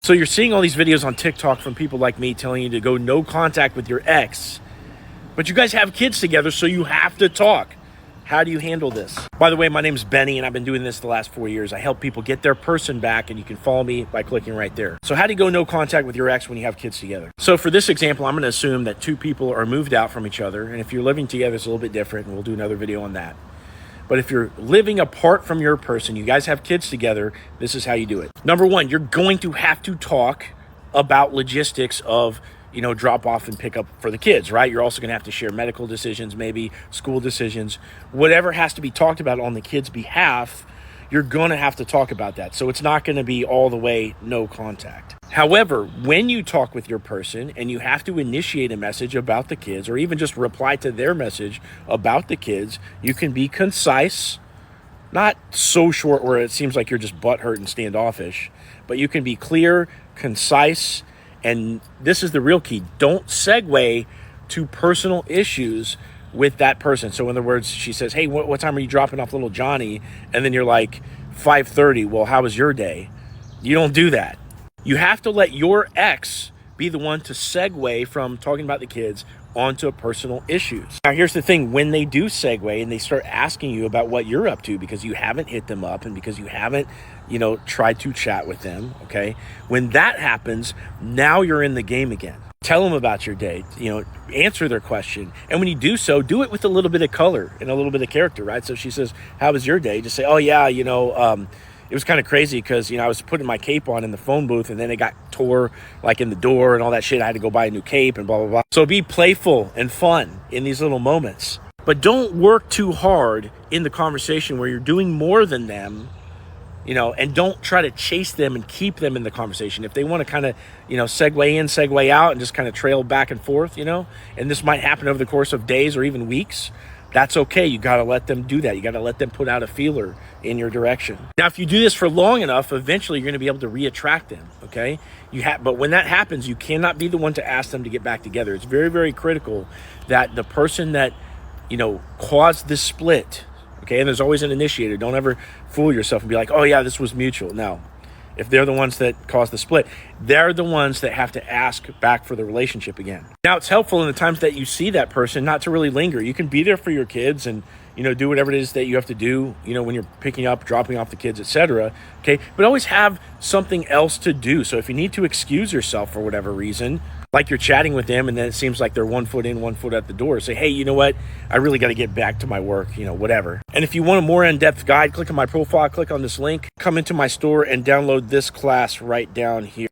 So you're seeing all these videos on TikTok from people like me telling you to go no contact with your ex, but you guys have kids together, so you have to talk. How do you handle this? By the way, my name's Benny, and I've been doing this the last 4 years. I help people get their person back, and you can follow me by clicking right there. So how do you go no contact with your ex when you have kids together? So for this example, I'm going to assume that two people are moved out from each other, and if you're living together, it's a little bit different, and we'll do another video on that. But if you're living apart from your person, you guys have kids together, this is how you do it. Number one, you're going to have to talk about logistics of drop off and pick up for the kids, right? You're also going to have to share medical decisions, maybe school decisions, whatever has to be talked about on the kids' behalf, you're going to have to talk about that. So it's not going to be all the way no contact. However, when you talk with your person and you have to initiate a message about the kids or even just reply to their message about the kids, you can be concise, not so short where it seems like you're just butthurt and standoffish, but you can be clear, concise. And this is the real key. Don't segue to personal issues with that person. So in other words, she says, hey, what time are you dropping off little Johnny? And then you're like, 5:30. Well, how was your day? You don't do that. You have to let your ex be the one to segue from talking about the kids onto personal issues. Now, here's the thing. When they do segue and they start asking you about what you're up to because you haven't hit them up and because you haven't, tried to chat with them, okay? When that happens, now you're in the game again. Tell them about your day, answer their question. And when you do so, do it with a little bit of color and a little bit of character, right? So she says, how was your day? Just say, oh, yeah, it was kind of crazy because, I was putting my cape on in the phone booth and then it got tore like in the door and all that shit. I had to go buy a new cape and blah, blah, blah. So be playful and fun in these little moments. But don't work too hard in the conversation where you're doing more than them, and don't try to chase them and keep them in the conversation. If they want to kind of, segue in, segue out and just kind of trail back and forth, and this might happen over the course of days or even weeks, that's okay. You got to let them do that. You got to let them put out a feeler in your direction. Now, if you do this for long enough, eventually you're going to be able to reattract them, okay? But when that happens, you cannot be the one to ask them to get back together. It's very, very critical that the person that, caused this split, okay, and there's always an initiator. Don't ever fool yourself and be like, oh, yeah, this was mutual. No. If they're the ones that caused the split, they're the ones that have to ask back for the relationship again. Now, it's helpful in the times that you see that person not to really linger. You can be there for your kids and, do whatever it is that you have to do, when you're picking up, dropping off the kids, etc. Okay, but always have something else to do. So if you need to excuse yourself for whatever reason, like you're chatting with them and then it seems like they're 1 foot in, 1 foot at the door, say, hey, you know what? I really got to get back to my work, whatever. And if you want a more in-depth guide, click on my profile, click on this link, come into my store and download this class right down here.